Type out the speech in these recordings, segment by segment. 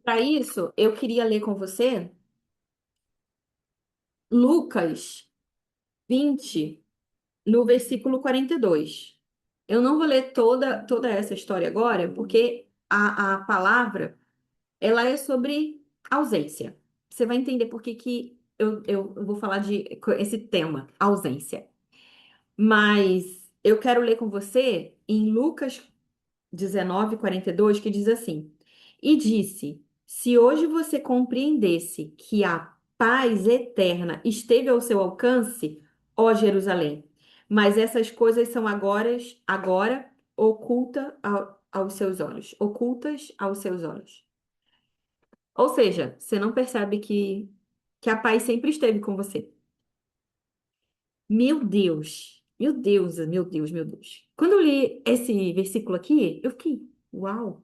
Para isso, eu queria ler com você Lucas 20, no versículo 42. Eu não vou ler toda essa história agora, porque a palavra, ela é sobre ausência. Você vai entender por que que eu vou falar de esse tema, ausência. Mas eu quero ler com você em Lucas 19:42 que diz assim: E disse: Se hoje você compreendesse que a paz eterna esteve ao seu alcance, ó Jerusalém, mas essas coisas são agora aos seus olhos, ocultas aos seus olhos. Ou seja, você não percebe que a paz sempre esteve com você. Meu Deus, meu Deus, meu Deus, meu Deus. Quando eu li esse versículo aqui, eu fiquei, uau.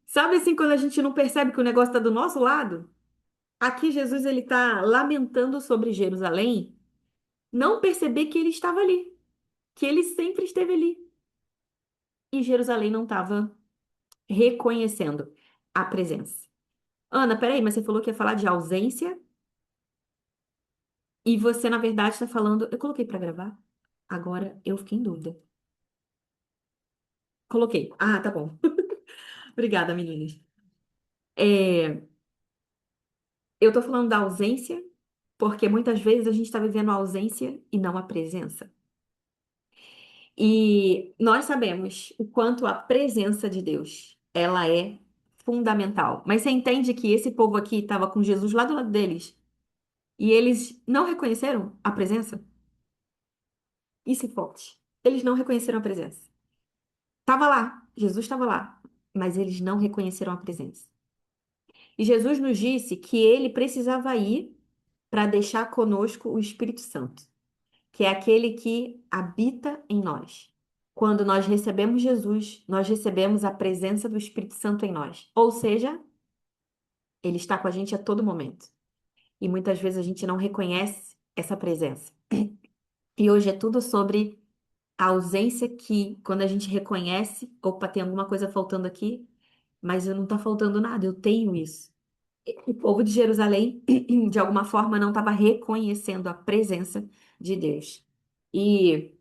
Sabe assim, quando a gente não percebe que o negócio está do nosso lado? Aqui Jesus ele está lamentando sobre Jerusalém, não perceber que ele estava ali, que ele sempre esteve ali. E Jerusalém não estava reconhecendo a presença. Ana, peraí, mas você falou que ia falar de ausência e você, na verdade, está falando. Eu coloquei para gravar? Agora eu fiquei em dúvida. Coloquei. Ah, tá bom. Obrigada, meninas. É, eu tô falando da ausência, porque muitas vezes a gente está vivendo a ausência e não a presença. E nós sabemos o quanto a presença de Deus, ela é fundamental. Mas você entende que esse povo aqui estava com Jesus lá do lado deles e eles não reconheceram a presença? Isso é forte. Eles não reconheceram a presença. Tava lá, Jesus estava lá, mas eles não reconheceram a presença. E Jesus nos disse que ele precisava ir para deixar conosco o Espírito Santo, que é aquele que habita em nós. Quando nós recebemos Jesus, nós recebemos a presença do Espírito Santo em nós. Ou seja, ele está com a gente a todo momento. E muitas vezes a gente não reconhece essa presença. E hoje é tudo sobre a ausência que, quando a gente reconhece, opa, tem alguma coisa faltando aqui, mas eu não está faltando nada, eu tenho isso. O povo de Jerusalém, de alguma forma, não estava reconhecendo a presença de Deus. E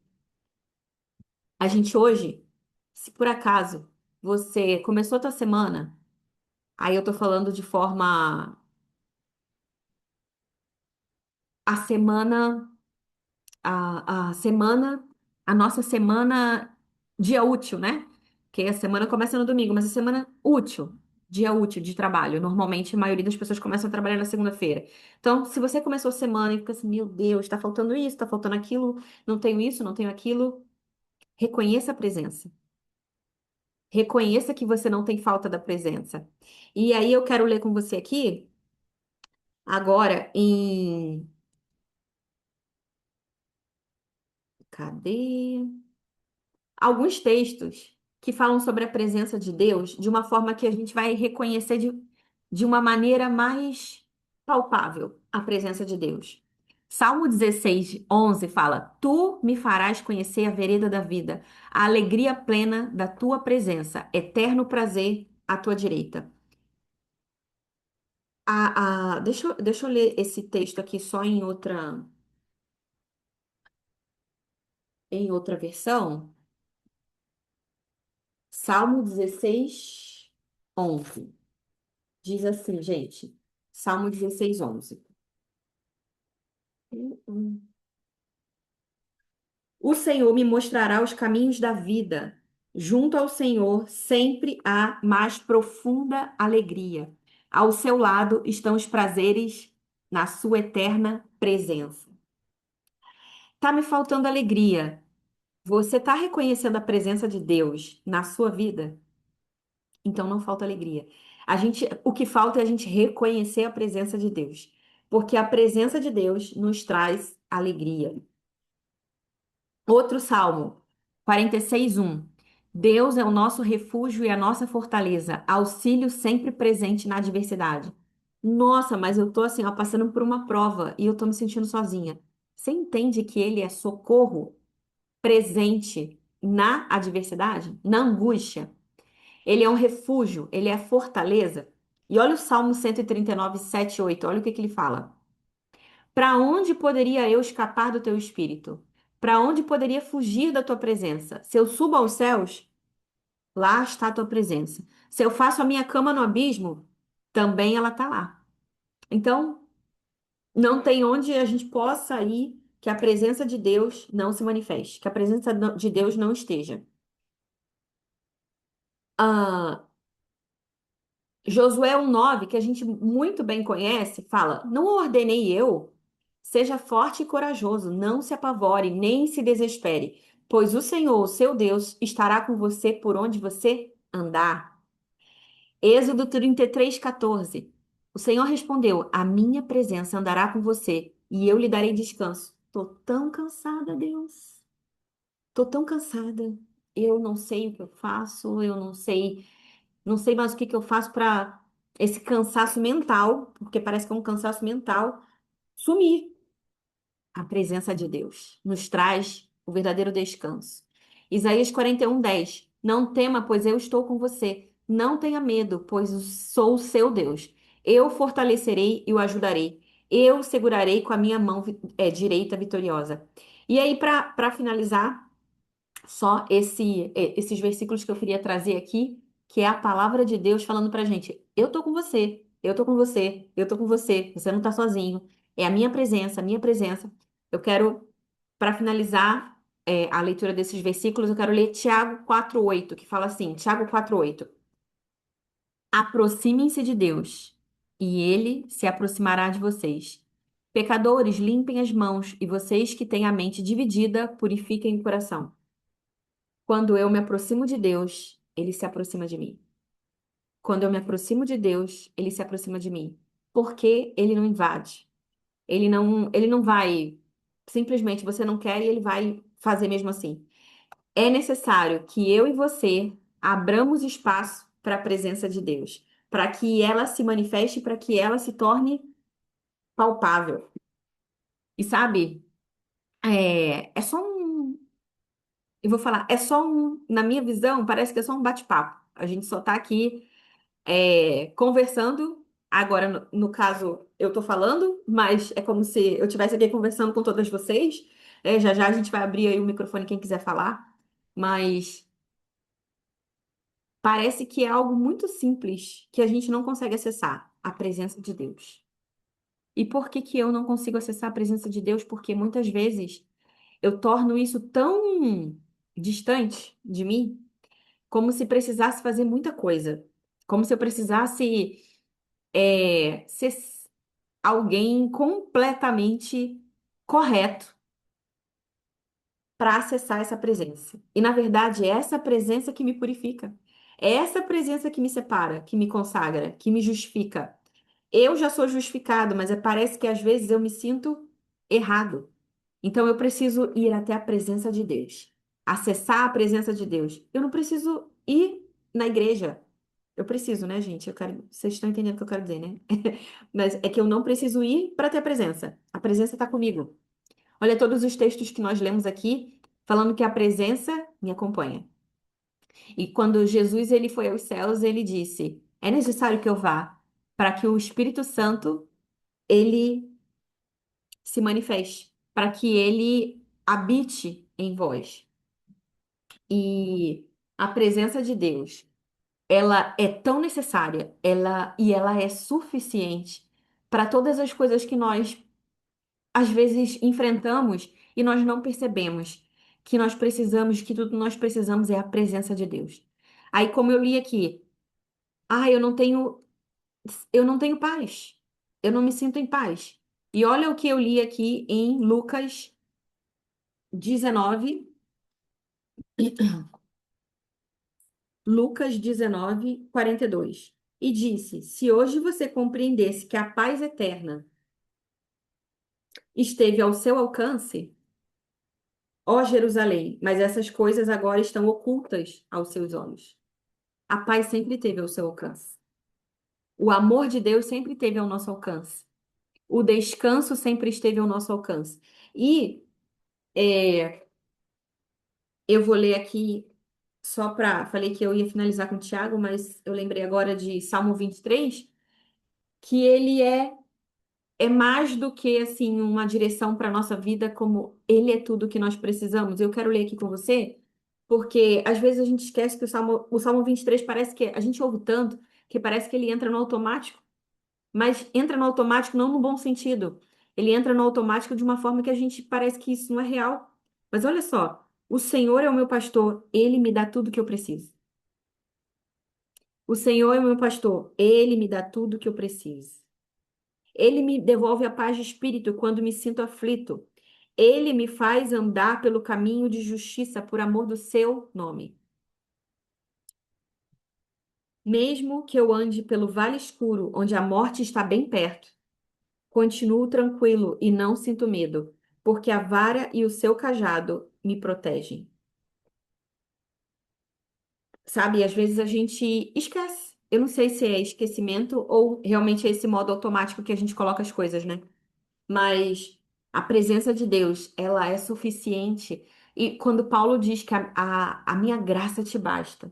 a gente hoje, se por acaso você começou a tua semana, aí eu tô falando de forma a semana, a semana, a nossa semana dia útil, né? Que a semana começa no domingo, mas a semana útil, dia útil de trabalho. Normalmente a maioria das pessoas começam a trabalhar na segunda-feira. Então, se você começou a semana e fica assim, meu Deus, tá faltando isso, tá faltando aquilo, não tenho isso, não tenho aquilo, reconheça a presença. Reconheça que você não tem falta da presença. E aí eu quero ler com você aqui, agora, em. Cadê? Alguns textos que falam sobre a presença de Deus de uma forma que a gente vai reconhecer de uma maneira mais palpável a presença de Deus. Salmo 16:11 fala: Tu me farás conhecer a vereda da vida, a alegria plena da tua presença, eterno prazer à tua direita. Deixa eu ler esse texto aqui só em outra versão. Salmo 16:11. Diz assim, gente. Salmo 16:11. O Senhor me mostrará os caminhos da vida. Junto ao Senhor sempre há mais profunda alegria. Ao seu lado estão os prazeres na sua eterna presença. Tá me faltando alegria. Você está reconhecendo a presença de Deus na sua vida? Então não falta alegria. O que falta é a gente reconhecer a presença de Deus, porque a presença de Deus nos traz alegria. Outro salmo, 46:1. Deus é o nosso refúgio e a nossa fortaleza, auxílio sempre presente na adversidade. Nossa, mas eu tô assim, ó, passando por uma prova e eu tô me sentindo sozinha. Você entende que ele é socorro presente na adversidade, na angústia? Ele é um refúgio, ele é fortaleza. E olha o Salmo 139, 7, 8. Olha o que que ele fala. Para onde poderia eu escapar do teu espírito? Para onde poderia fugir da tua presença? Se eu subo aos céus, lá está a tua presença. Se eu faço a minha cama no abismo, também ela está lá. Então, não tem onde a gente possa ir que a presença de Deus não se manifeste, que a presença de Deus não esteja. Ah, Josué 1,9, que a gente muito bem conhece, fala: Não ordenei eu? Seja forte e corajoso, não se apavore, nem se desespere, pois o Senhor, o seu Deus, estará com você por onde você andar. Êxodo 33, 14. O Senhor respondeu: A minha presença andará com você e eu lhe darei descanso. Tô tão cansada, Deus. Tô tão cansada. Eu não sei o que eu faço, eu não sei mais o que que eu faço para esse cansaço mental, porque parece que é um cansaço mental, sumir. A presença de Deus nos traz o verdadeiro descanso. Isaías 41, 10. Não tema, pois eu estou com você. Não tenha medo, pois sou o seu Deus. Eu fortalecerei e o ajudarei. Eu o segurarei com a minha mão direita vitoriosa. E aí, para finalizar, só esses versículos que eu queria trazer aqui, que é a palavra de Deus falando pra gente: eu tô com você, eu tô com você, eu tô com você, você não tá sozinho. É a minha presença. Eu quero, para finalizar, a leitura desses versículos, eu quero ler Tiago 4,8, que fala assim: Tiago 4,8. Aproximem-se de Deus, e ele se aproximará de vocês. Pecadores, limpem as mãos, e vocês que têm a mente dividida, purifiquem o coração. Quando eu me aproximo de Deus, ele se aproxima de mim. Quando eu me aproximo de Deus, ele se aproxima de mim. Porque ele não invade. Ele não vai simplesmente você não quer e ele vai fazer mesmo assim. É necessário que eu e você abramos espaço para a presença de Deus, para que ela se manifeste, para que ela se torne palpável. E sabe, é só eu vou falar, na minha visão, parece que é só um bate-papo. A gente só tá aqui conversando. Agora, no caso, eu tô falando, mas é como se eu estivesse aqui conversando com todas vocês. Já já a gente vai abrir aí o microfone quem quiser falar. Mas parece que é algo muito simples que a gente não consegue acessar, a presença de Deus. E por que que eu não consigo acessar a presença de Deus? Porque muitas vezes eu torno isso tão distante de mim, como se precisasse fazer muita coisa. Como se eu precisasse ser alguém completamente correto para acessar essa presença. E, na verdade, é essa presença que me purifica. É essa presença que me separa, que me consagra, que me justifica. Eu já sou justificado, mas parece que às vezes eu me sinto errado. Então eu preciso ir até a presença de Deus, acessar a presença de Deus. Eu não preciso ir na igreja. Eu preciso, né, gente? Vocês estão entendendo o que eu quero dizer, né? Mas é que eu não preciso ir para ter a presença. A presença está comigo. Olha todos os textos que nós lemos aqui, falando que a presença me acompanha. E quando Jesus ele foi aos céus, ele disse: É necessário que eu vá para que o Espírito Santo ele se manifeste, para que ele habite em vós. E a presença de Deus, ela é tão necessária, ela é suficiente para todas as coisas que nós às vezes enfrentamos e nós não percebemos que nós precisamos, que tudo que nós precisamos é a presença de Deus. Aí, como eu li aqui, eu não tenho paz. Eu não me sinto em paz. E olha o que eu li aqui em Lucas 19, Lucas 19, 42. E disse: Se hoje você compreendesse que a paz eterna esteve ao seu alcance, ó Jerusalém, mas essas coisas agora estão ocultas aos seus olhos. A paz sempre esteve ao seu alcance. O amor de Deus sempre esteve ao nosso alcance. O descanso sempre esteve ao nosso alcance. E é, eu vou ler aqui. só para, falei que eu ia finalizar com o Tiago, mas eu lembrei agora de Salmo 23, que ele é mais do que assim uma direção para nossa vida, como ele é tudo que nós precisamos. Eu quero ler aqui com você, porque às vezes a gente esquece que o Salmo 23 parece que a gente ouve tanto que parece que ele entra no automático, mas entra no automático não no bom sentido. Ele entra no automático de uma forma que a gente parece que isso não é real. Mas olha só, o Senhor é o meu pastor, ele me dá tudo que eu preciso. O Senhor é o meu pastor, ele me dá tudo que eu preciso. Ele me devolve a paz de espírito quando me sinto aflito. Ele me faz andar pelo caminho de justiça por amor do seu nome. Mesmo que eu ande pelo vale escuro, onde a morte está bem perto, continuo tranquilo e não sinto medo, porque a vara e o seu cajado me protegem. Sabe, às vezes a gente esquece. Eu não sei se é esquecimento ou realmente é esse modo automático que a gente coloca as coisas, né? Mas a presença de Deus, ela é suficiente. E quando Paulo diz que a minha graça te basta,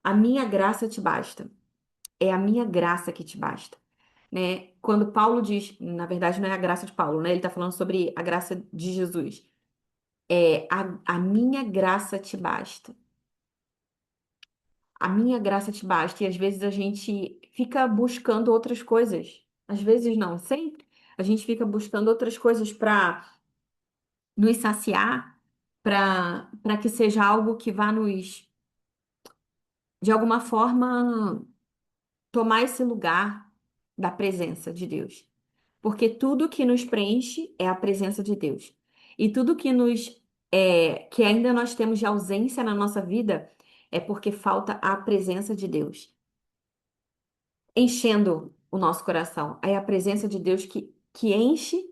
a minha graça te basta, é a minha graça que te basta, né? Quando Paulo diz, na verdade não é a graça de Paulo, né? Ele está falando sobre a graça de Jesus. É a minha graça te basta. A minha graça te basta. E às vezes a gente fica buscando outras coisas. Às vezes não, sempre. A gente fica buscando outras coisas para nos saciar, para que seja algo que vá nos, de alguma forma, tomar esse lugar da presença de Deus. Porque tudo que nos preenche é a presença de Deus. E tudo que ainda nós temos de ausência na nossa vida é porque falta a presença de Deus enchendo o nosso coração. É a presença de Deus que enche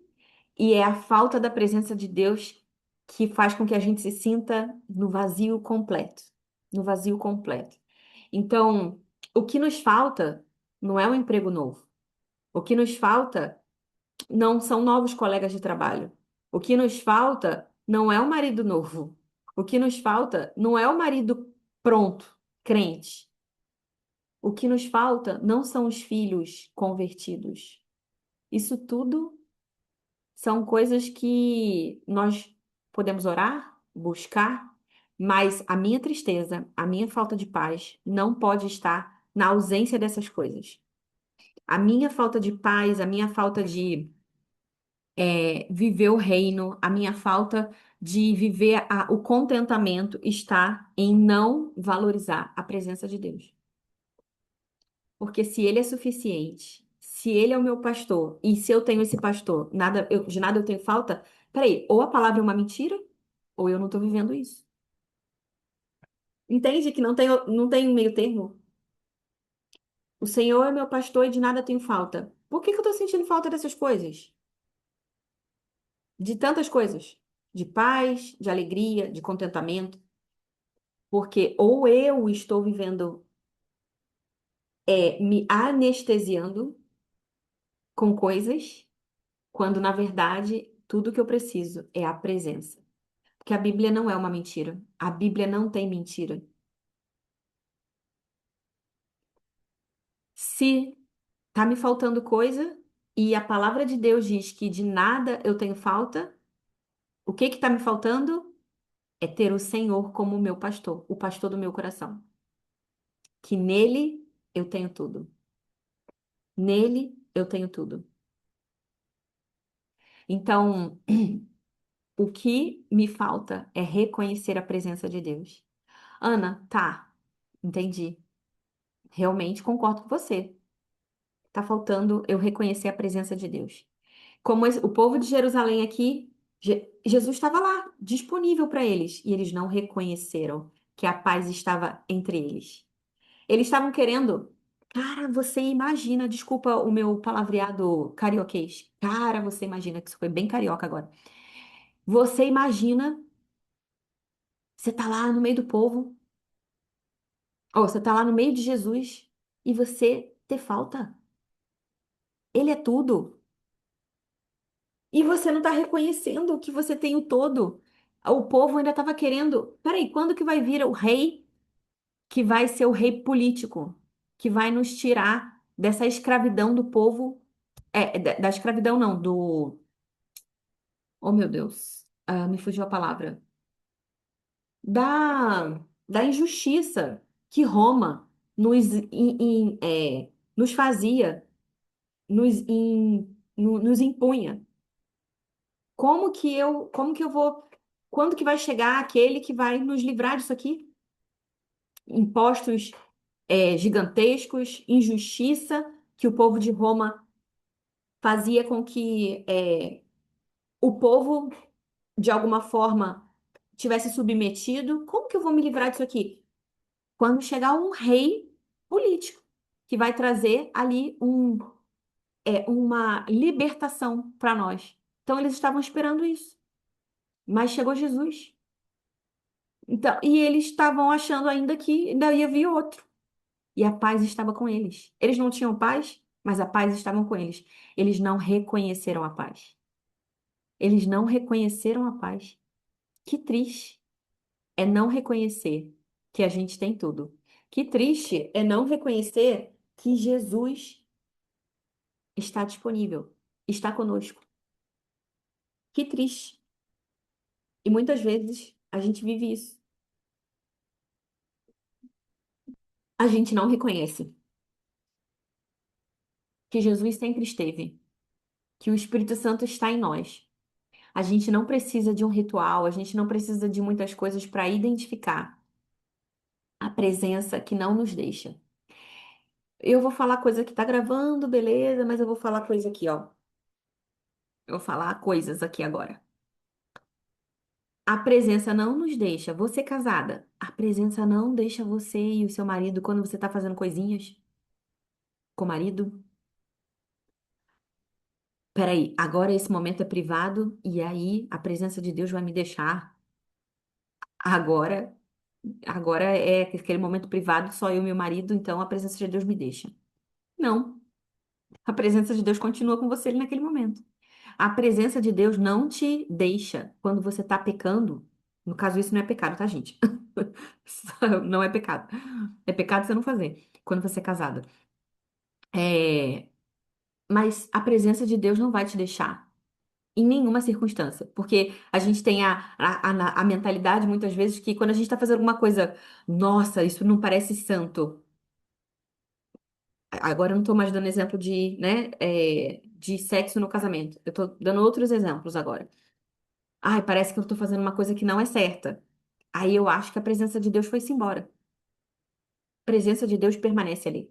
e é a falta da presença de Deus que faz com que a gente se sinta no vazio completo. No vazio completo. Então, o que nos falta não é um emprego novo. O que nos falta não são novos colegas de trabalho. O que nos falta não é um marido novo. O que nos falta não é o marido pronto, crente. O que nos falta não são os filhos convertidos. Isso tudo são coisas que nós podemos orar, buscar, mas a minha tristeza, a minha falta de paz não pode estar na ausência dessas coisas. A minha falta de paz, a minha falta de viver o reino, a minha falta de viver o contentamento está em não valorizar a presença de Deus. Porque se ele é suficiente, se ele é o meu pastor, e se eu tenho esse pastor, de nada eu tenho falta, peraí, ou a palavra é uma mentira, ou eu não estou vivendo isso. Entende que não tem meio termo? O Senhor é meu pastor e de nada tenho falta. Por que que eu estou sentindo falta dessas coisas? De tantas coisas. De paz, de alegria, de contentamento. Porque ou eu estou vivendo, me anestesiando com coisas, quando na verdade tudo que eu preciso é a presença. Porque a Bíblia não é uma mentira. A Bíblia não tem mentira. Se tá me faltando coisa e a palavra de Deus diz que de nada eu tenho falta, o que que tá me faltando? É ter o Senhor como meu pastor, o pastor do meu coração. Que nele eu tenho tudo. Nele eu tenho tudo. Então, o que me falta é reconhecer a presença de Deus. Ana, tá, entendi. Realmente concordo com você. Tá faltando eu reconhecer a presença de Deus. Como o povo de Jerusalém aqui, Jesus estava lá, disponível para eles, e eles não reconheceram que a paz estava entre eles. Eles estavam querendo. Cara, você imagina, desculpa o meu palavreado carioquês. Cara, você imagina, que isso foi bem carioca agora. Você imagina, você tá lá no meio do povo, ou você tá lá no meio de Jesus, e você ter falta. Ele é tudo. E você não está reconhecendo que você tem o todo. O povo ainda estava querendo. Peraí, quando que vai vir o rei? que vai ser o rei político, que vai nos tirar dessa escravidão do povo, da escravidão não, oh meu Deus, me fugiu a palavra, da injustiça que Roma nos fazia, nos impunha. Como que eu vou, quando que vai chegar aquele que vai nos livrar disso aqui? Impostos, gigantescos, injustiça que o povo de Roma fazia com que o povo, de alguma forma, tivesse submetido. Como que eu vou me livrar disso aqui? Quando chegar um rei político que vai trazer ali uma libertação para nós. Então eles estavam esperando isso, mas chegou Jesus. Então, e eles estavam achando ainda que ainda ia vir outro. E a paz estava com eles. Eles não tinham paz, mas a paz estava com eles. Eles não reconheceram a paz. Eles não reconheceram a paz. Que triste é não reconhecer que a gente tem tudo. Que triste é não reconhecer que Jesus está disponível, está conosco. Que triste. E muitas vezes a gente vive isso. A gente não reconhece que Jesus sempre esteve, que o Espírito Santo está em nós. A gente não precisa de um ritual, a gente não precisa de muitas coisas para identificar a presença que não nos deixa. Eu vou falar coisa que tá gravando, beleza, mas eu vou falar coisa aqui, ó. Eu vou falar coisas aqui agora. A presença não nos deixa. Você casada, a presença não deixa você e o seu marido quando você tá fazendo coisinhas com o marido. Peraí, agora esse momento é privado e aí a presença de Deus vai me deixar. Agora, agora é aquele momento privado, só eu e meu marido, então a presença de Deus me deixa. Não, a presença de Deus continua com você ali naquele momento. A presença de Deus não te deixa quando você está pecando. No caso, isso não é pecado, tá, gente? Não é pecado. É pecado você não fazer quando você é casada. É, mas a presença de Deus não vai te deixar em nenhuma circunstância. Porque a gente tem a mentalidade, muitas vezes, que quando a gente está fazendo alguma coisa, nossa, isso não parece santo. Agora eu não estou mais dando exemplo de, né, de sexo no casamento. Eu estou dando outros exemplos agora. Ai, parece que eu estou fazendo uma coisa que não é certa. Aí eu acho que a presença de Deus foi-se embora. A presença de Deus permanece ali.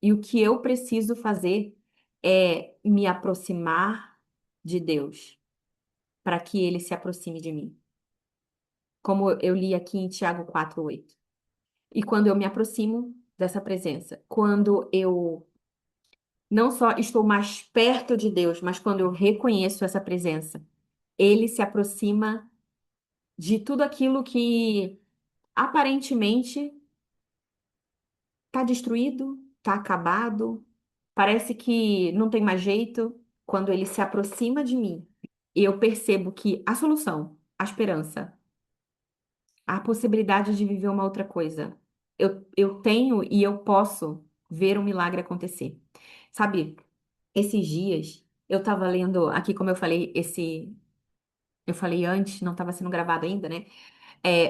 E o que eu preciso fazer é me aproximar de Deus, para que ele se aproxime de mim. Como eu li aqui em Tiago 4:8. E quando eu me aproximo dessa presença, quando eu não só estou mais perto de Deus, mas quando eu reconheço essa presença, ele se aproxima de tudo aquilo que aparentemente está destruído, está acabado, parece que não tem mais jeito. Quando ele se aproxima de mim, eu percebo que a solução, a esperança, a possibilidade de viver uma outra coisa, eu tenho e eu posso ver um milagre acontecer. Sabe, esses dias eu estava lendo aqui, como eu falei, eu falei antes, não estava sendo gravado ainda, né?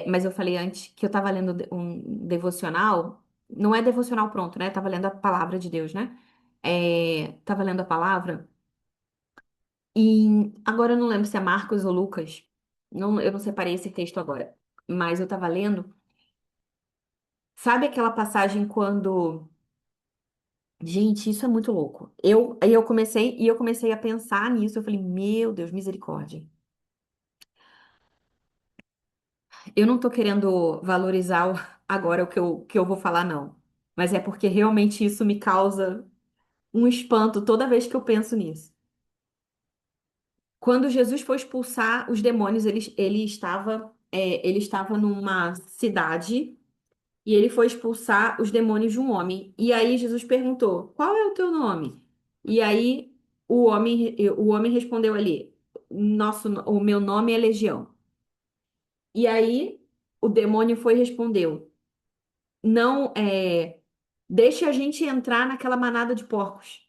Mas eu falei antes que eu estava lendo um devocional, não é devocional pronto, né? Tava lendo a palavra de Deus, né? Tava lendo a palavra e agora eu não lembro se é Marcos ou Lucas, não, eu não separei esse texto agora, mas eu tava lendo, sabe aquela passagem quando, gente, isso é muito louco. Aí eu comecei a pensar nisso, eu falei, meu Deus, misericórdia. Eu não tô querendo valorizar agora o que eu vou falar, não. Mas é porque realmente isso me causa um espanto toda vez que eu penso nisso. Quando Jesus foi expulsar os demônios, ele estava numa cidade e ele foi expulsar os demônios de um homem. E aí Jesus perguntou: Qual é o teu nome? E aí o homem respondeu ali: o meu nome é Legião. E aí o demônio foi e respondeu. Não, deixa a gente entrar naquela manada de porcos.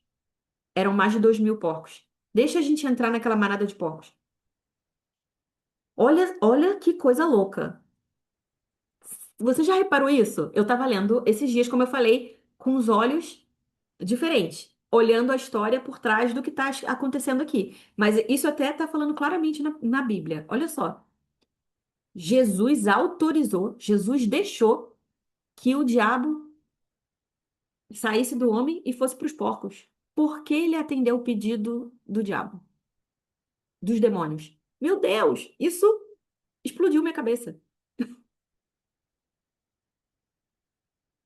Eram mais de 2.000 porcos. Deixa a gente entrar naquela manada de porcos. Olha, olha que coisa louca. Você já reparou isso? Eu estava lendo esses dias, como eu falei, com os olhos diferentes, olhando a história por trás do que está acontecendo aqui. Mas isso até está falando claramente na Bíblia. Olha só. Jesus autorizou, Jesus deixou que o diabo saísse do homem e fosse para os porcos. Por que ele atendeu o pedido do diabo, dos demônios? Meu Deus, isso explodiu minha cabeça.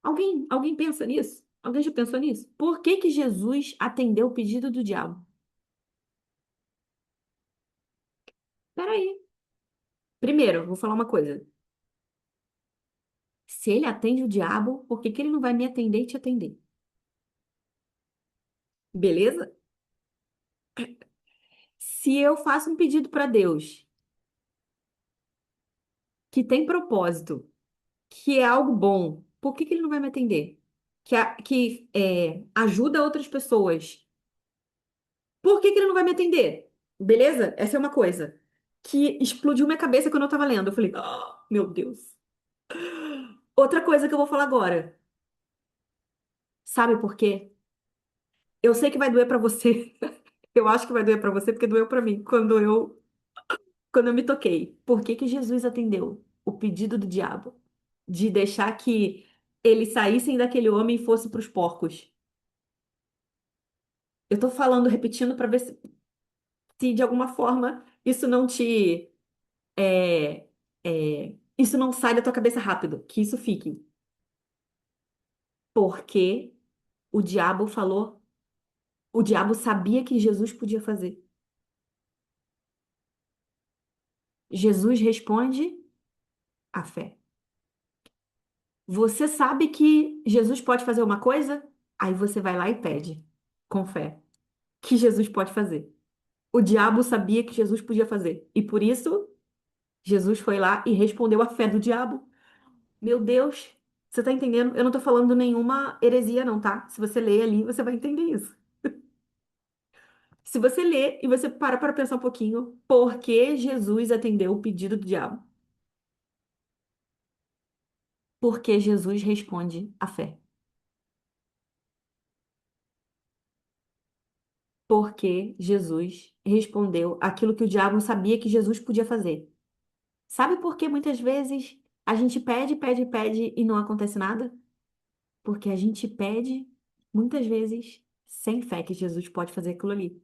Alguém pensa nisso? Alguém já pensou nisso? Por que que Jesus atendeu o pedido do diabo? Peraí. Primeiro, vou falar uma coisa. Se ele atende o diabo, por que que ele não vai me atender e te atender? Beleza? Se eu faço um pedido para Deus que tem propósito, que é algo bom, por que que ele não vai me atender? Que ajuda outras pessoas, por que que ele não vai me atender? Beleza? Essa é uma coisa que explodiu minha cabeça quando eu tava lendo. Eu falei, "Ah, meu Deus." Outra coisa que eu vou falar agora. Sabe por quê? Eu sei que vai doer pra você. Eu acho que vai doer pra você porque doeu pra mim quando eu me toquei. Por que que Jesus atendeu o pedido do diabo de deixar que eles saíssem daquele homem e fossem pros porcos? Eu tô falando, repetindo pra ver se de alguma forma isso não te isso não sai da tua cabeça rápido, que isso fique. Porque o diabo falou, o diabo sabia que Jesus podia fazer. Jesus responde a fé. Você sabe que Jesus pode fazer uma coisa? Aí você vai lá e pede, com fé, que Jesus pode fazer. O diabo sabia que Jesus podia fazer. E por isso, Jesus foi lá e respondeu à fé do diabo. Meu Deus, você tá entendendo? Eu não tô falando nenhuma heresia, não, tá? Se você ler ali, você vai entender isso. Se você ler e você para pensar um pouquinho, por que Jesus atendeu o pedido do diabo? Porque Jesus responde à fé. Porque Jesus respondeu aquilo que o diabo sabia que Jesus podia fazer. Sabe por que muitas vezes a gente pede, pede, pede e não acontece nada? Porque a gente pede, muitas vezes, sem fé que Jesus pode fazer aquilo ali.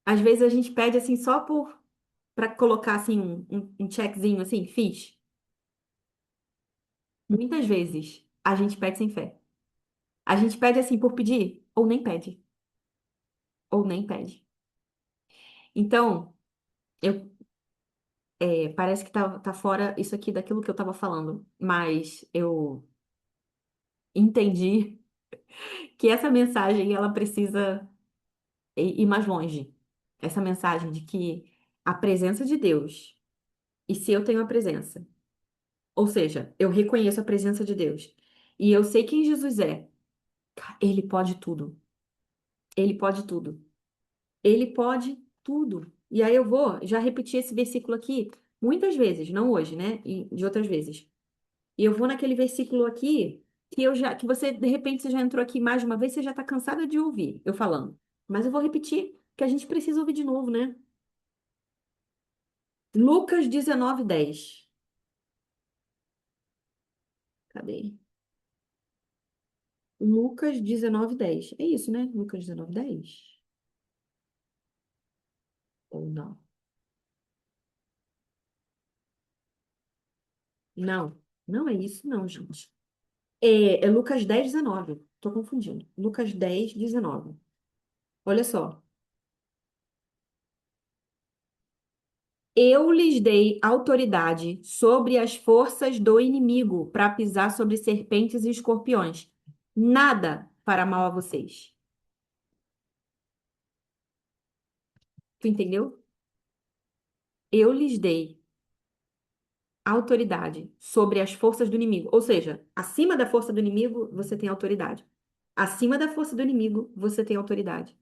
Às vezes a gente pede assim só por para colocar assim um checkzinho assim, fiz. Muitas vezes a gente pede sem fé. A gente pede assim por pedir, ou nem pede, ou nem pede. Então, eu parece que tá fora isso aqui daquilo que eu tava falando, mas eu entendi que essa mensagem ela precisa ir mais longe. Essa mensagem de que a presença de Deus, e se eu tenho a presença, ou seja, eu reconheço a presença de Deus, e eu sei quem Jesus é, ele pode tudo. Ele pode tudo. Ele pode tudo. E aí eu vou já repetir esse versículo aqui muitas vezes, não hoje, né? E de outras vezes. E eu vou naquele versículo aqui que você, de repente, você já entrou aqui mais de uma vez, você já está cansada de ouvir eu falando. Mas eu vou repetir, que a gente precisa ouvir de novo, né? Lucas 19:10. Cadê? Lucas 19:10. É isso, né? Lucas 19:10. Ou não? Não, não é isso, não, gente. É Lucas 10:19. Tô confundindo. Lucas 10:19. Olha só. Eu lhes dei autoridade sobre as forças do inimigo para pisar sobre serpentes e escorpiões. Nada fará mal a vocês. Tu entendeu? Eu lhes dei. autoridade sobre as forças do inimigo. Ou seja, acima da força do inimigo, você tem autoridade. Acima da força do inimigo, você tem autoridade.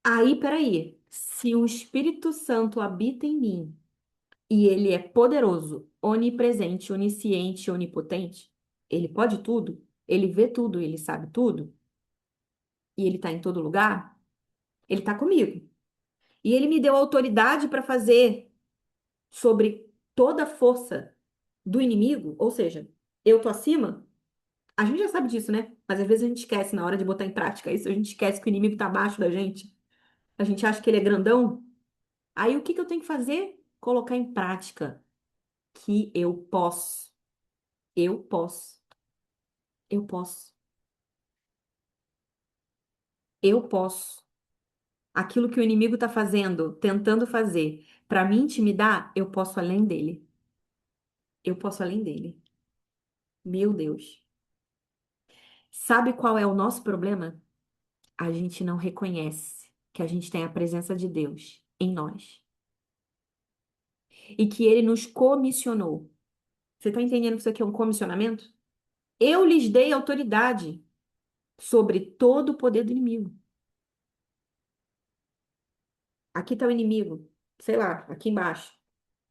Aí, peraí. Se o Espírito Santo habita em mim e ele é poderoso, onipresente, onisciente, onipotente, ele pode tudo, ele vê tudo, ele sabe tudo, e ele está em todo lugar, ele está comigo. E ele me deu autoridade para fazer sobre toda a força do inimigo, ou seja, eu tô acima. A gente já sabe disso, né? Mas às vezes a gente esquece na hora de botar em prática isso, a gente esquece que o inimigo tá abaixo da gente. A gente acha que ele é grandão. Aí o que que eu tenho que fazer? Colocar em prática que eu posso. Eu posso. Eu posso. Eu posso. Aquilo que o inimigo tá fazendo, tentando fazer para me intimidar, eu posso além dele. Eu posso além dele. Meu Deus. Sabe qual é o nosso problema? A gente não reconhece que a gente tem a presença de Deus em nós e que ele nos comissionou. Você está entendendo que isso aqui é um comissionamento? Eu lhes dei autoridade sobre todo o poder do inimigo. Aqui está o inimigo, sei lá, aqui embaixo.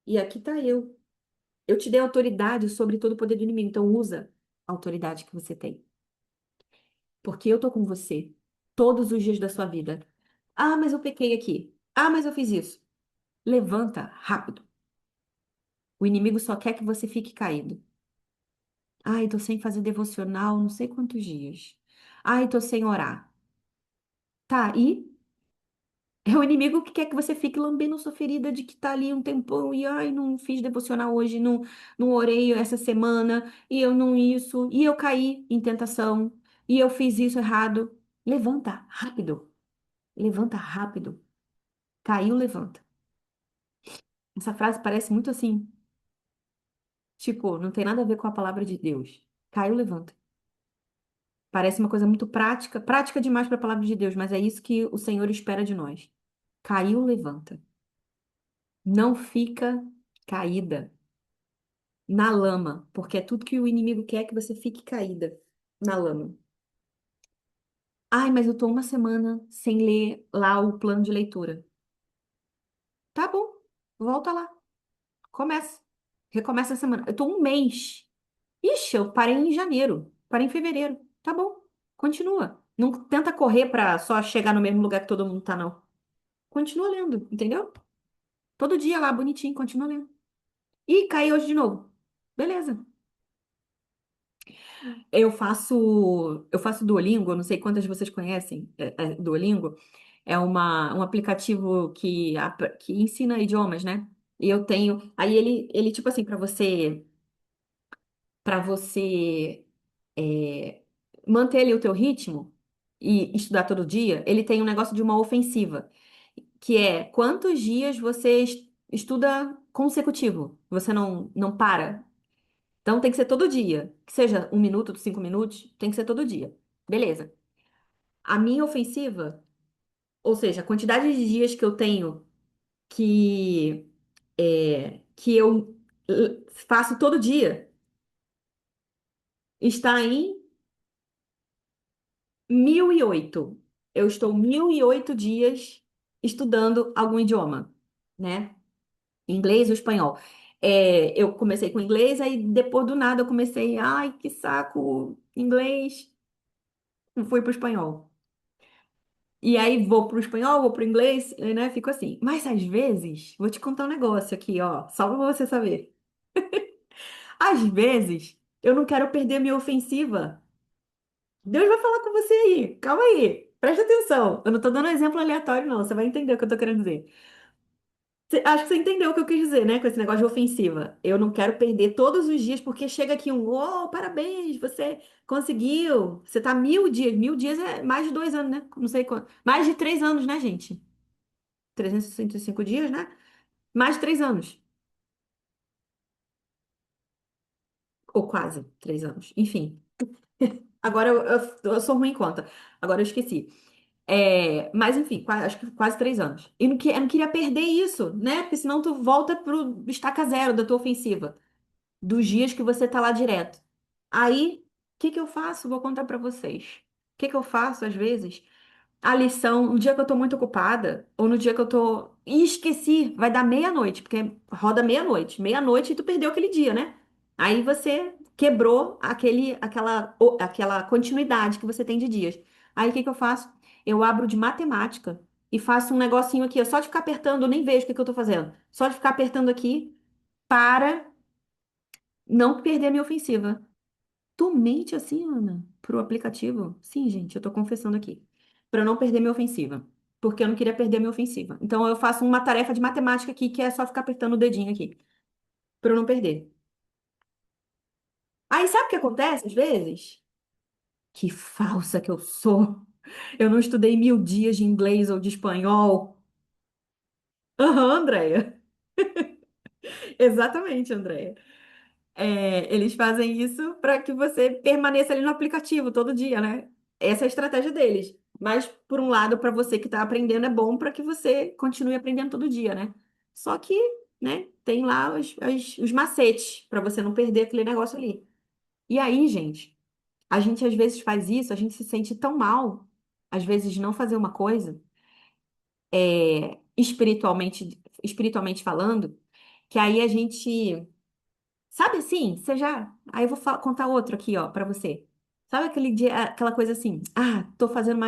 E aqui está eu. Eu te dei autoridade sobre todo o poder do inimigo. Então usa a autoridade que você tem. Porque eu tô com você todos os dias da sua vida. Ah, mas eu pequei aqui. Ah, mas eu fiz isso. Levanta rápido. O inimigo só quer que você fique caído. Ai, tô sem fazer devocional não sei quantos dias. Ai, tô sem orar. Tá, e é o inimigo que quer que você fique lambendo sua ferida de que tá ali um tempão e ai, não fiz devocional hoje, não orei essa semana, e eu não isso, e eu caí em tentação, e eu fiz isso errado. Levanta, rápido. Levanta rápido. Caiu, levanta. Essa frase parece muito assim, tipo, não tem nada a ver com a palavra de Deus. Caiu, levanta. Parece uma coisa muito prática, prática demais para a palavra de Deus, mas é isso que o Senhor espera de nós. Caiu, levanta. Não fica caída na lama, porque é tudo que o inimigo quer que você fique caída na lama. Ai, mas eu tô uma semana sem ler lá o plano de leitura. Tá bom, volta lá. Começa. Recomeça a semana. Eu tô um mês. Ixi, eu parei em janeiro. Parei em fevereiro. Tá bom. Continua. Não tenta correr pra só chegar no mesmo lugar que todo mundo tá, não. Continua lendo, entendeu? Todo dia lá, bonitinho, continua lendo. Ih, caí hoje de novo. Beleza. Eu faço Duolingo, não sei quantas vocês conhecem, Duolingo. É um aplicativo que ensina idiomas, né? E eu tenho, aí ele tipo assim, para você é, manter ali o teu ritmo e estudar todo dia, ele tem um negócio de uma ofensiva, que é quantos dias você estuda consecutivo, você não para. Então tem que ser todo dia, que seja 1 minuto, 5 minutos, tem que ser todo dia. Beleza. A minha ofensiva, ou seja, a quantidade de dias que eu tenho que eu faço todo dia, está em 1008. Eu estou 1008 dias estudando algum idioma, né? Inglês ou espanhol. Eu comecei com inglês, aí depois do nada eu comecei, ai, que saco, inglês, fui pro espanhol. E aí vou pro espanhol, vou pro inglês, né? Fico assim. Mas às vezes, vou te contar um negócio aqui, ó, só pra você saber. Às vezes, eu não quero perder a minha ofensiva. Deus vai falar com você aí. Calma aí. Presta atenção. Eu não tô dando um exemplo aleatório, não. Você vai entender o que eu tô querendo dizer. Acho que você entendeu o que eu quis dizer, né? Com esse negócio de ofensiva. Eu não quero perder todos os dias, porque chega aqui oh, parabéns, você conseguiu. Você tá 1000 dias. 1000 dias é mais de 2 anos, né? Não sei quanto. Mais de 3 anos, né, gente? 365 dias, né? Mais de 3 anos. Ou quase 3 anos. Enfim. Agora eu sou ruim em conta. Agora eu esqueci. Mas enfim, acho que quase 3 anos. E eu não queria perder isso, né? Porque senão tu volta pro estaca zero da tua ofensiva, dos dias que você tá lá direto. Aí, o que que eu faço? Vou contar pra vocês. O que que eu faço às vezes? A lição, no dia que eu tô muito ocupada, ou no dia que eu tô. Ih, esqueci, vai dar meia-noite, porque roda meia-noite. Meia-noite e tu perdeu aquele dia, né? Aí você quebrou aquela continuidade que você tem de dias. Aí o que que eu faço? Eu abro de matemática e faço um negocinho aqui, ó, só de ficar apertando, eu nem vejo o que que eu tô fazendo. Só de ficar apertando aqui para não perder a minha ofensiva. Tu mente assim, Ana, pro aplicativo? Sim, gente, eu tô confessando aqui. Pra eu não perder minha ofensiva. Porque eu não queria perder minha ofensiva. Então eu faço uma tarefa de matemática aqui, que é só ficar apertando o dedinho aqui. Pra eu não perder. Aí sabe o que acontece às vezes? Que falsa que eu sou. Eu não estudei 1000 dias de inglês ou de espanhol. Aham, Andréia. Exatamente, Andréia. Eles fazem isso para que você permaneça ali no aplicativo todo dia, né? Essa é a estratégia deles. Mas, por um lado, para você que está aprendendo, é bom para que você continue aprendendo todo dia, né? Só que, né, tem lá os macetes para você não perder aquele negócio ali. E aí, a gente às vezes faz isso, a gente se sente tão mal, às vezes, de não fazer uma coisa, espiritualmente falando, que aí a gente. Sabe assim? Você já. Aí eu vou contar outro aqui, ó, pra você. Sabe aquele dia, aquela coisa assim? Ah, tô fazendo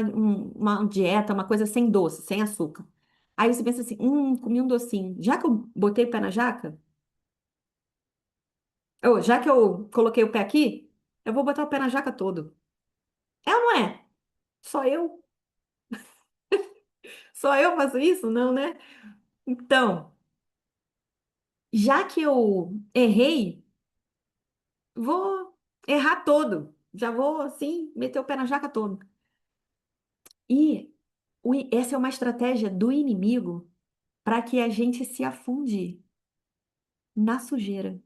uma dieta, uma coisa sem doce, sem açúcar. Aí você pensa assim: comi um docinho. Já que eu botei o pé na jaca, ou já que eu coloquei o pé aqui, eu vou botar o pé na jaca todo. É ou não é? Só eu? Só eu faço isso? Não, né? Então, já que eu errei, vou errar todo. Já vou, assim, meter o pé na jaca todo. E essa é uma estratégia do inimigo para que a gente se afunde na sujeira.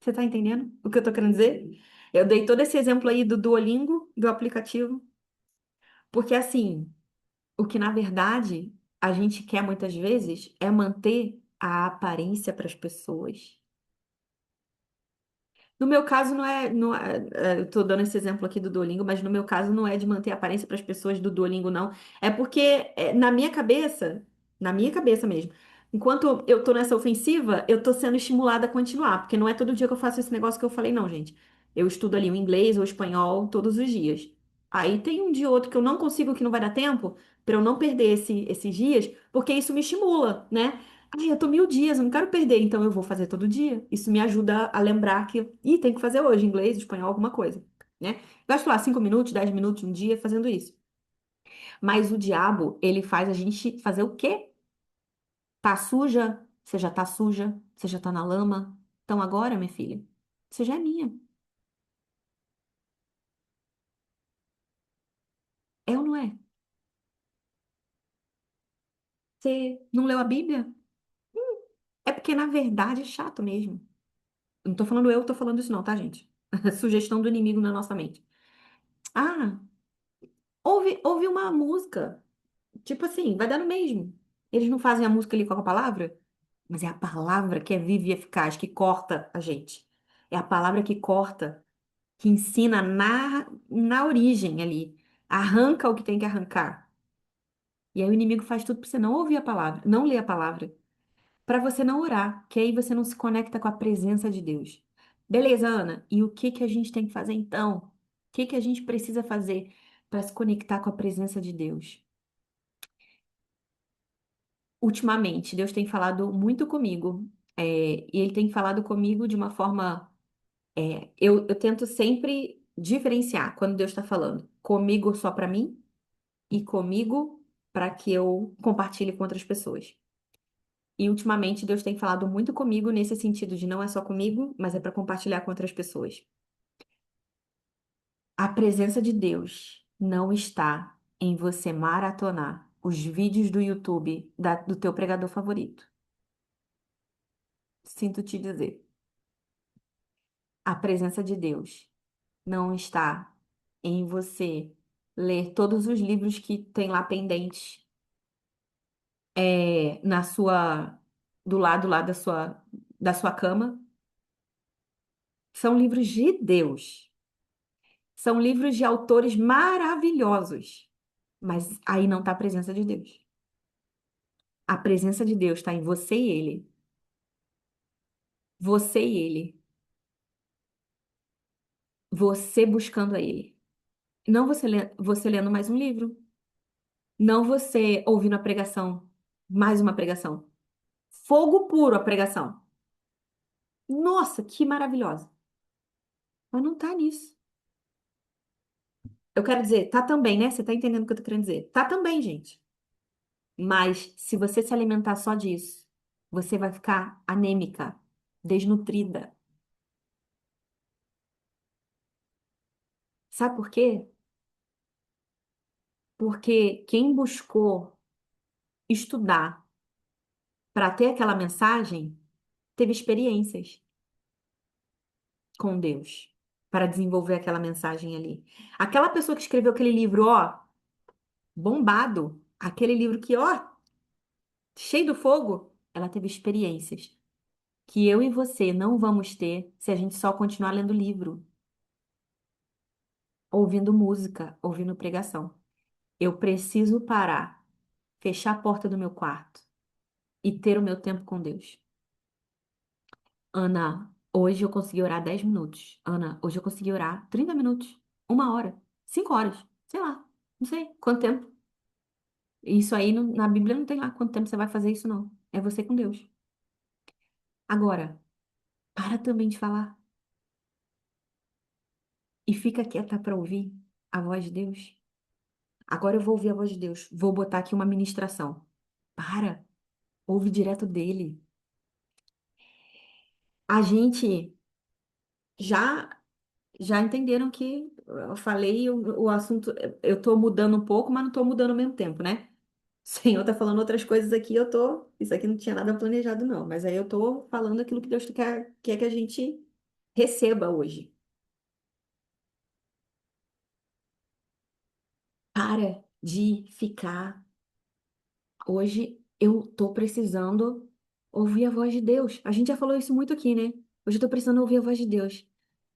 Você tá entendendo o que eu tô querendo dizer? Eu dei todo esse exemplo aí do Duolingo, do aplicativo, porque assim, o que na verdade a gente quer muitas vezes é manter a aparência para as pessoas. No meu caso, eu tô dando esse exemplo aqui do Duolingo, mas no meu caso não é de manter a aparência para as pessoas do Duolingo, não. É porque na minha cabeça mesmo, enquanto eu tô nessa ofensiva, eu tô sendo estimulada a continuar, porque não é todo dia que eu faço esse negócio que eu falei, não, gente. Eu estudo ali o inglês ou o espanhol todos os dias. Aí tem um dia ou outro que eu não consigo, que não vai dar tempo, para eu não perder esses dias, porque isso me estimula, né? Ai, eu tô 1000 dias, eu não quero perder, então eu vou fazer todo dia. Isso me ajuda a lembrar que, tem que fazer hoje, inglês, espanhol, alguma coisa, né? Gasto lá 5 minutos, 10 minutos um dia fazendo isso. Mas o diabo, ele faz a gente fazer o quê? Tá suja? Você já tá suja? Você já tá na lama? Então agora, minha filha, você já é minha. É ou não é? Você não leu a Bíblia? É porque, na verdade, é chato mesmo. Não tô falando eu, tô falando isso não, tá, gente? Sugestão do inimigo na nossa mente. Ah, ouve uma música. Tipo assim, vai dar no mesmo. Eles não fazem a música ali com a palavra, mas é a palavra que é viva e eficaz, que corta a gente. É a palavra que corta, que ensina na origem ali. Arranca o que tem que arrancar. E aí o inimigo faz tudo para você não ouvir a palavra, não ler a palavra, para você não orar, que aí você não se conecta com a presença de Deus. Beleza, Ana? E o que que a gente tem que fazer então? O que que a gente precisa fazer para se conectar com a presença de Deus? Ultimamente, Deus tem falado muito comigo, e Ele tem falado comigo de uma forma. Eu tento sempre diferenciar quando Deus está falando comigo só para mim e comigo para que eu compartilhe com outras pessoas. E ultimamente, Deus tem falado muito comigo nesse sentido de não é só comigo, mas é para compartilhar com outras pessoas. A presença de Deus não está em você maratonar os vídeos do YouTube do teu pregador favorito. Sinto te dizer. A presença de Deus não está em você. ler todos os livros que tem lá pendentes, na sua, do lado lá da sua cama. São livros de Deus. São livros de autores maravilhosos. Mas aí não está a presença de Deus. A presença de Deus está em você e ele. Você e ele. Você buscando a ele. Não você lendo mais um livro. Não você ouvindo a pregação. Mais uma pregação. Fogo puro a pregação. Nossa, que maravilhosa. Mas não tá nisso. Eu quero dizer, tá também, né? Você tá entendendo o que eu tô querendo dizer? Tá também, gente. Mas se você se alimentar só disso, você vai ficar anêmica, desnutrida. Sabe por quê? Porque quem buscou estudar para ter aquela mensagem teve experiências com Deus para desenvolver aquela mensagem ali. Aquela pessoa que escreveu aquele livro, ó, bombado, aquele livro que, ó, cheio do fogo, ela teve experiências que eu e você não vamos ter se a gente só continuar lendo livro, ouvindo música, ouvindo pregação. Eu preciso parar, fechar a porta do meu quarto e ter o meu tempo com Deus. Ana, hoje eu consegui orar 10 minutos. Ana, hoje eu consegui orar 30 minutos, 1 hora, 5 horas, sei lá, não sei quanto tempo. Isso aí na Bíblia não tem lá quanto tempo você vai fazer isso, não. É você com Deus. Agora, para também de falar e fica quieta para ouvir a voz de Deus. Agora eu vou ouvir a voz de Deus. Vou botar aqui uma ministração. Para, ouve direto dele. A gente já já entenderam que eu falei o assunto, eu tô mudando um pouco, mas não tô mudando ao mesmo tempo, né? O Senhor tá falando outras coisas aqui, isso aqui não tinha nada planejado não, mas aí eu tô falando aquilo que Deus quer que a gente receba hoje. Para de ficar. Hoje eu tô precisando ouvir a voz de Deus. A gente já falou isso muito aqui, né? Hoje eu tô precisando ouvir a voz de Deus.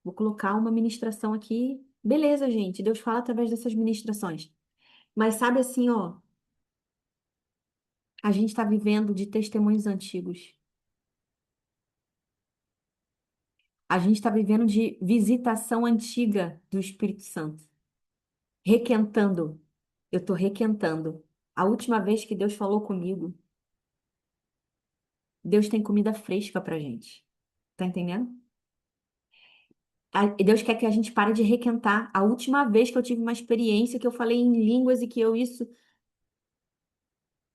Vou colocar uma ministração aqui. Beleza, gente. Deus fala através dessas ministrações. Mas sabe assim, ó, a gente está vivendo de testemunhos antigos. A gente está vivendo de visitação antiga do Espírito Santo. Requentando. Eu estou requentando. A última vez que Deus falou comigo, Deus tem comida fresca pra gente. Tá entendendo? E Deus quer que a gente pare de requentar. A última vez que eu tive uma experiência que eu falei em línguas e que eu isso.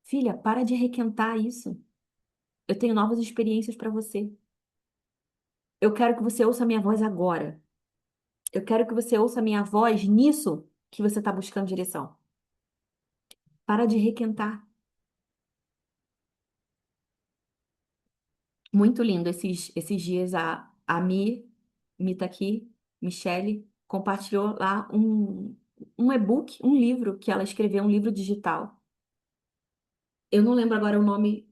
Filha, para de requentar isso. Eu tenho novas experiências para você. Eu quero que você ouça a minha voz agora. Eu quero que você ouça a minha voz nisso que você está buscando direção. Para de requentar. Muito lindo esses dias a Mi tá aqui, Michele, compartilhou lá um e-book, um livro que ela escreveu, um livro digital. Eu não lembro agora o nome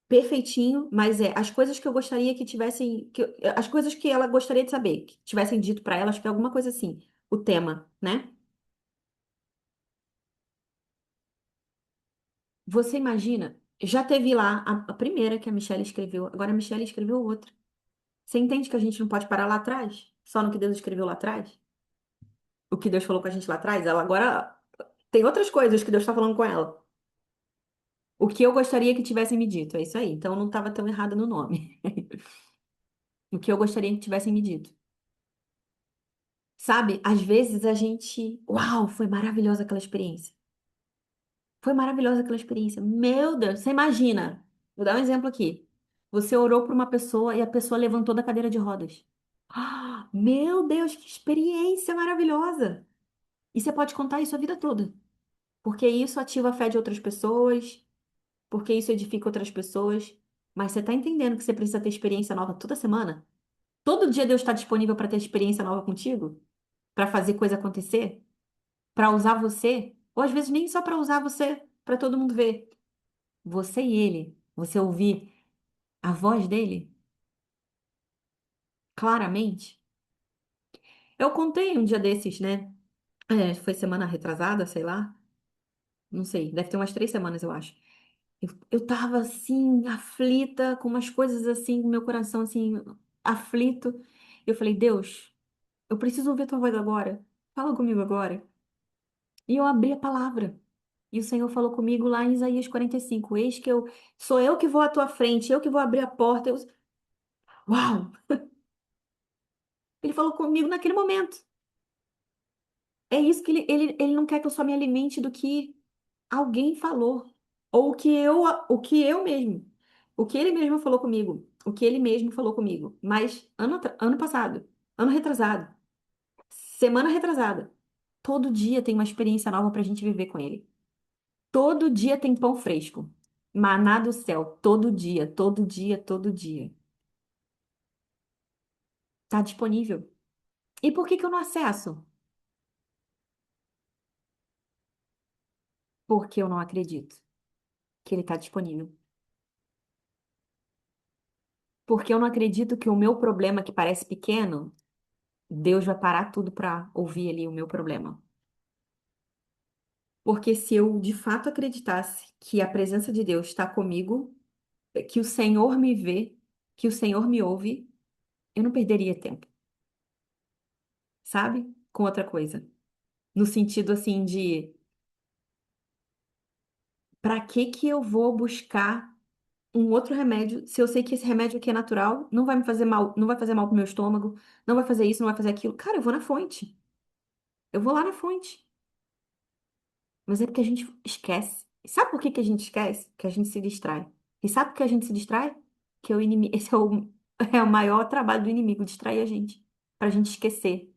perfeitinho, mas é as coisas que eu gostaria que tivessem, as coisas que ela gostaria de saber, que tivessem dito para ela, acho que é alguma coisa assim, o tema, né? Você imagina, já teve lá a primeira que a Michelle escreveu, agora a Michelle escreveu outra. Você entende que a gente não pode parar lá atrás? Só no que Deus escreveu lá atrás? O que Deus falou com a gente lá atrás? Ela agora tem outras coisas que Deus está falando com ela. O que eu gostaria que tivessem me dito, é isso aí. Então não estava tão errado no nome. O que eu gostaria que tivessem me dito. Sabe, às vezes a gente. Uau, foi maravilhosa aquela experiência. Foi maravilhosa aquela experiência. Meu Deus, você imagina. Vou dar um exemplo aqui. Você orou por uma pessoa e a pessoa levantou da cadeira de rodas. Ah, meu Deus, que experiência maravilhosa! E você pode contar isso a vida toda. Porque isso ativa a fé de outras pessoas, porque isso edifica outras pessoas. Mas você tá entendendo que você precisa ter experiência nova toda semana? Todo dia Deus está disponível para ter experiência nova contigo? Para fazer coisa acontecer? para usar você, ou às vezes nem só para usar você, para todo mundo ver. Você e ele, você ouvir a voz dele claramente. Eu contei um dia desses, né? Foi semana retrasada, sei lá. Não sei, deve ter umas 3 semanas, eu acho. Eu tava assim, aflita, com umas coisas assim, meu coração assim, aflito. Eu falei, Deus, eu preciso ouvir a tua voz agora. Fala comigo agora. E eu abri a palavra. E o Senhor falou comigo lá em Isaías 45. Eis que eu sou eu que vou à tua frente, eu que vou abrir a porta. Uau! Ele falou comigo naquele momento. É isso que ele não quer que eu só me alimente do que alguém falou. Ou o que eu mesmo. O que ele mesmo falou comigo. O que ele mesmo falou comigo. Mas ano passado, ano retrasado, semana retrasada, todo dia tem uma experiência nova pra gente viver com ele. Todo dia tem pão fresco. Maná do céu, todo dia, todo dia, todo dia. Tá disponível. E por que que eu não acesso? Porque eu não acredito que ele tá disponível. Porque eu não acredito que o meu problema, que parece pequeno, Deus vai parar tudo para ouvir ali o meu problema. Porque se eu de fato acreditasse que a presença de Deus está comigo, que o Senhor me vê, que o Senhor me ouve, eu não perderia tempo, sabe? Com outra coisa. No sentido assim de, para que que eu vou buscar um outro remédio se eu sei que esse remédio aqui é natural, não vai me fazer mal, não vai fazer mal pro meu estômago, não vai fazer isso, não vai fazer aquilo. Cara, eu vou na fonte. Eu vou lá na fonte. Mas é porque a gente esquece. E sabe por que que a gente esquece? Que a gente se distrai. E sabe por que a gente se distrai? Que o inimigo, esse é o maior trabalho do inimigo, distrair a gente. Pra gente esquecer.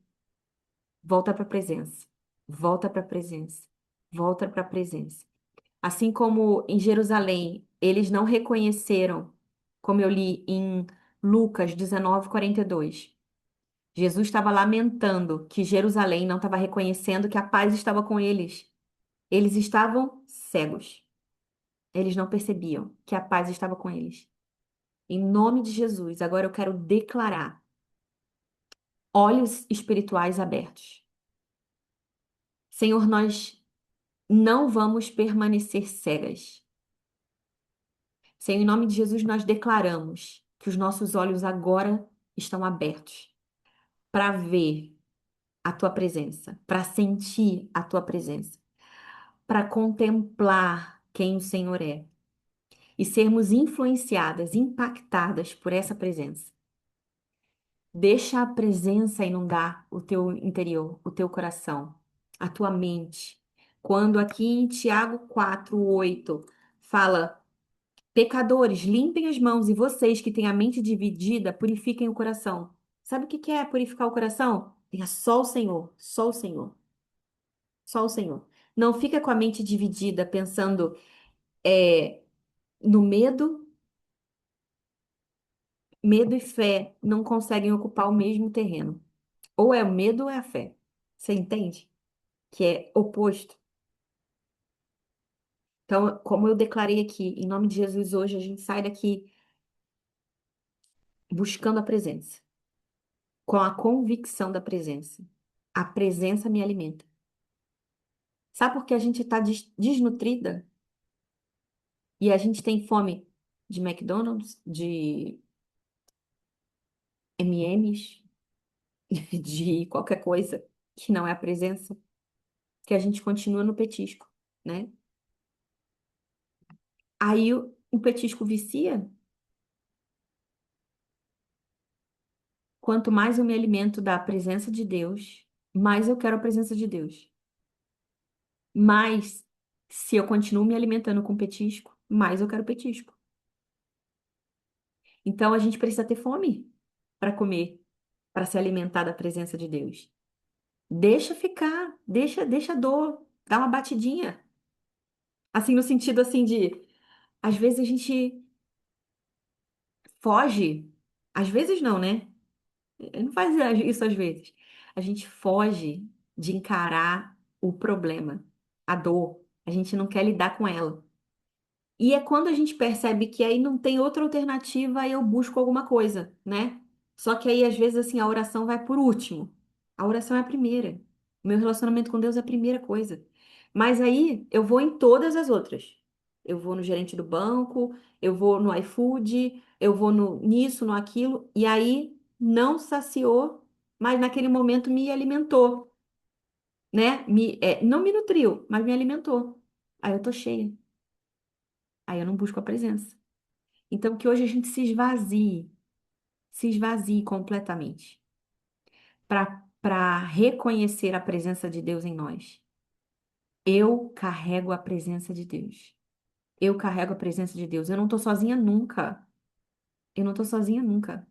Volta pra presença. Volta pra presença. Volta pra presença. Assim como em Jerusalém, eles não reconheceram, como eu li em Lucas 19:42. Jesus estava lamentando que Jerusalém não estava reconhecendo que a paz estava com eles. Eles estavam cegos. Eles não percebiam que a paz estava com eles. Em nome de Jesus, agora eu quero declarar olhos espirituais abertos. Senhor, nós não vamos permanecer cegas. Senhor, em nome de Jesus, nós declaramos que os nossos olhos agora estão abertos para ver a tua presença, para sentir a tua presença, para contemplar quem o Senhor é e sermos influenciadas, impactadas por essa presença. Deixa a presença inundar o teu interior, o teu coração, a tua mente. Quando aqui em Tiago 4:8 fala: Pecadores, limpem as mãos e vocês que têm a mente dividida, purifiquem o coração. Sabe o que que é purificar o coração? Tenha só o Senhor, só o Senhor, só o Senhor. Não fica com a mente dividida pensando é, no medo. Medo e fé não conseguem ocupar o mesmo terreno. Ou é o medo ou é a fé. Você entende? Que é oposto. Então, como eu declarei aqui, em nome de Jesus, hoje a gente sai daqui buscando a presença, com a convicção da presença. A presença me alimenta. Sabe por que a gente está desnutrida e a gente tem fome de McDonald's, de M&M's, de qualquer coisa que não é a presença? Que a gente continua no petisco, né? Aí o petisco vicia. Quanto mais eu me alimento da presença de Deus, mais eu quero a presença de Deus. Mas se eu continuo me alimentando com petisco, mais eu quero petisco. Então a gente precisa ter fome para comer, para se alimentar da presença de Deus. Deixa ficar, deixa a dor, dá uma batidinha. Assim no sentido assim de, às vezes a gente foge, às vezes não, né? Não faz isso às vezes. A gente foge de encarar o problema, a dor. A gente não quer lidar com ela. E é quando a gente percebe que aí não tem outra alternativa, aí eu busco alguma coisa, né? Só que aí, às vezes, assim, a oração vai por último. A oração é a primeira. O meu relacionamento com Deus é a primeira coisa. Mas aí eu vou em todas as outras. Eu vou no gerente do banco, eu vou no iFood, eu vou no nisso, no aquilo, e aí não saciou, mas naquele momento me alimentou, né? Não me nutriu, mas me alimentou. Aí eu tô cheia. Aí eu não busco a presença. Então, que hoje a gente se esvazie completamente para reconhecer a presença de Deus em nós. Eu carrego a presença de Deus. Eu carrego a presença de Deus. Eu não tô sozinha nunca. Eu não tô sozinha nunca.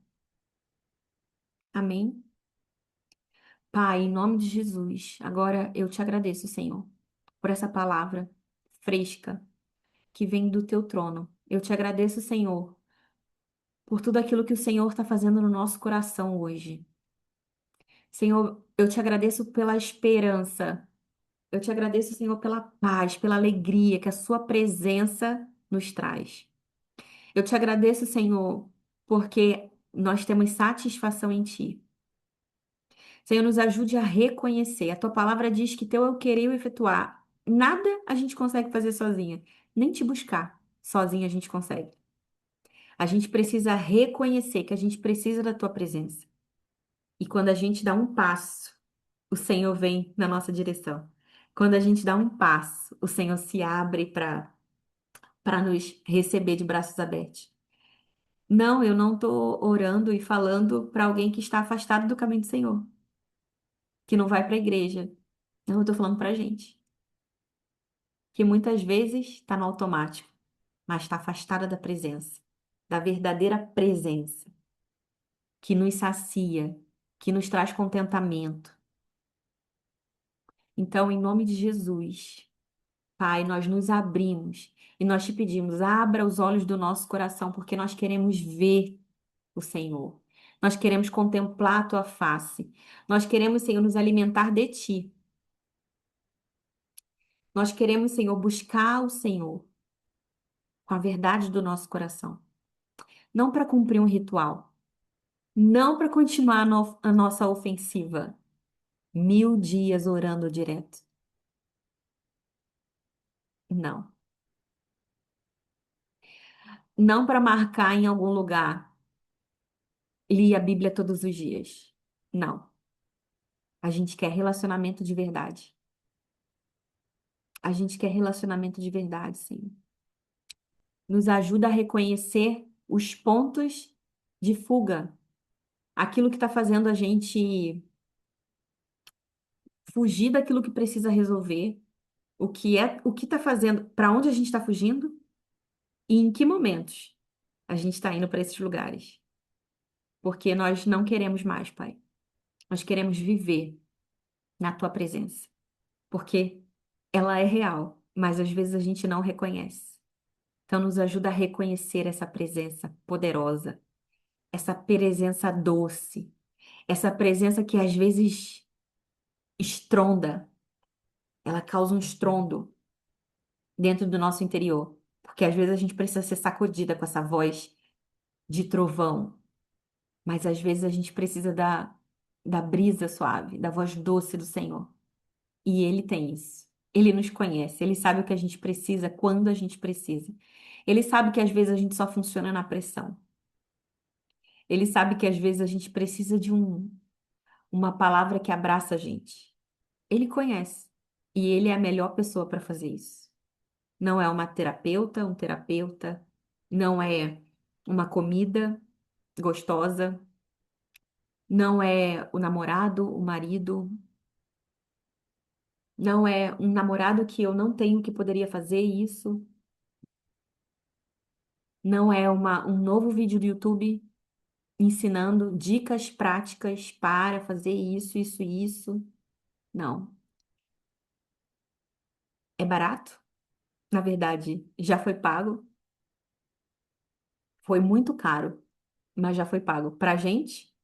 Amém? Pai, em nome de Jesus, agora eu te agradeço, Senhor, por essa palavra fresca que vem do teu trono. Eu te agradeço, Senhor, por tudo aquilo que o Senhor está fazendo no nosso coração hoje. Senhor, eu te agradeço pela esperança. Eu te agradeço, Senhor, pela paz, pela alegria que a Sua presença nos traz. Eu te agradeço, Senhor, porque nós temos satisfação em Ti. Senhor, nos ajude a reconhecer. A Tua palavra diz que Teu é o querer e o efetuar. Nada a gente consegue fazer sozinha, nem te buscar. Sozinha a gente consegue. A gente precisa reconhecer que a gente precisa da Tua presença. E quando a gente dá um passo, o Senhor vem na nossa direção. Quando a gente dá um passo, o Senhor se abre para nos receber de braços abertos. Não, eu não estou orando e falando para alguém que está afastado do caminho do Senhor, que não vai para a igreja. Não, eu estou falando para a gente, que muitas vezes está no automático, mas está afastada da presença, da verdadeira presença, que nos sacia, que nos traz contentamento. Então, em nome de Jesus. Pai, nós nos abrimos e nós te pedimos, abra os olhos do nosso coração, porque nós queremos ver o Senhor. Nós queremos contemplar a tua face. Nós queremos, Senhor, nos alimentar de ti. Nós queremos, Senhor, buscar o Senhor com a verdade do nosso coração. Não para cumprir um ritual, não para continuar a nossa ofensiva. 1000 dias orando direto. Não. Não para marcar em algum lugar. Li a Bíblia todos os dias. Não. A gente quer relacionamento de verdade. A gente quer relacionamento de verdade, sim. Nos ajuda a reconhecer os pontos de fuga, aquilo que está fazendo a gente fugir daquilo que precisa resolver, o que está fazendo, para onde a gente está fugindo e em que momentos a gente está indo para esses lugares. Porque nós não queremos mais, Pai. Nós queremos viver na tua presença. Porque ela é real, mas às vezes a gente não reconhece. Então, nos ajuda a reconhecer essa presença poderosa, essa presença doce, essa presença que às vezes estronda, ela causa um estrondo dentro do nosso interior, porque às vezes a gente precisa ser sacudida com essa voz de trovão, mas às vezes a gente precisa da brisa suave, da voz doce do Senhor. E Ele tem isso. Ele nos conhece, Ele sabe o que a gente precisa, quando a gente precisa. Ele sabe que às vezes a gente só funciona na pressão. Ele sabe que às vezes a gente precisa de uma palavra que abraça a gente. Ele conhece. E ele é a melhor pessoa para fazer isso. Não é uma terapeuta, um terapeuta, não é uma comida gostosa, não é o namorado, o marido, não é um namorado que eu não tenho que poderia fazer isso, não é um novo vídeo do YouTube ensinando dicas práticas para fazer isso, isso e isso. Não. É barato? Na verdade, já foi pago. Foi muito caro, mas já foi pago. Pra gente,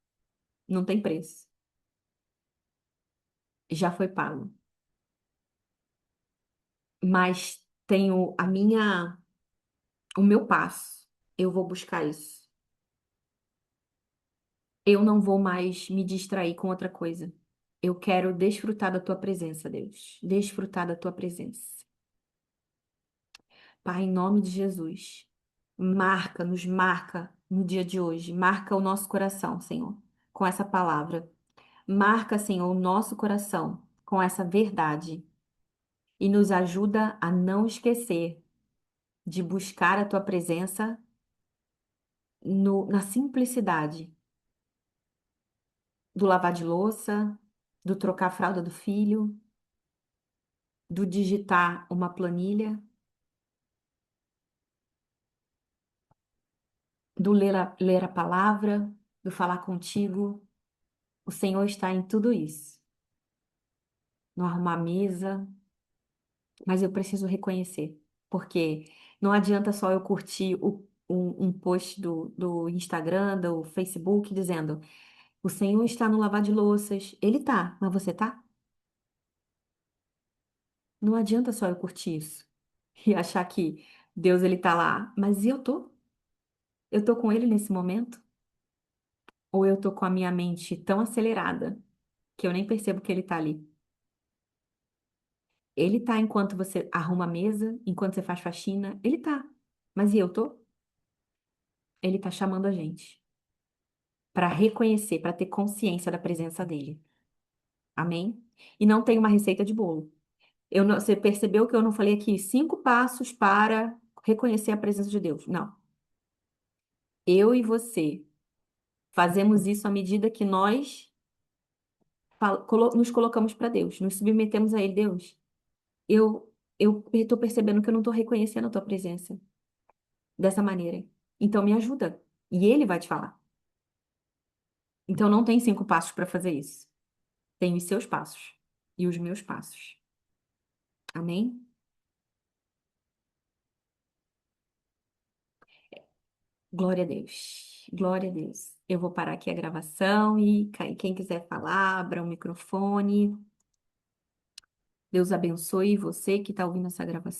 não tem preço. Já foi pago. mas tenho o meu passo. Eu vou buscar isso. Eu não vou mais me distrair com outra coisa. Eu quero desfrutar da tua presença, Deus. Desfrutar da tua presença. Pai, em nome de Jesus, marca, nos marca no dia de hoje. Marca o nosso coração, Senhor, com essa palavra. Marca, Senhor, o nosso coração com essa verdade e nos ajuda a não esquecer de buscar a tua presença na simplicidade do lavar de louça, do trocar a fralda do filho, do digitar uma planilha, do ler a palavra, do falar contigo. O Senhor está em tudo isso. No arrumar a mesa, mas eu preciso reconhecer, porque não adianta só eu curtir um post do Instagram, do Facebook, dizendo: o Senhor está no lavar de louças. Ele tá, mas você tá? Não adianta só eu curtir isso e achar que Deus ele tá lá, mas e eu tô? Eu tô com ele nesse momento? Ou eu tô com a minha mente tão acelerada que eu nem percebo que ele tá ali? Ele tá enquanto você arruma a mesa, enquanto você faz faxina, ele tá. Mas e eu tô? Ele tá chamando a gente para reconhecer, para ter consciência da presença dele. Amém? E não tem uma receita de bolo. Você percebeu que eu não falei aqui 5 passos para reconhecer a presença de Deus? Não. Eu e você fazemos isso à medida que nós nos colocamos para Deus, nos submetemos a Ele. Deus, eu estou percebendo que eu não estou reconhecendo a tua presença dessa maneira. Então me ajuda. E Ele vai te falar. Então não tem 5 passos para fazer isso. Tem os seus passos e os meus passos. Amém? Glória a Deus. Glória a Deus. Eu vou parar aqui a gravação e quem quiser falar, abra o microfone. Deus abençoe você que está ouvindo essa gravação.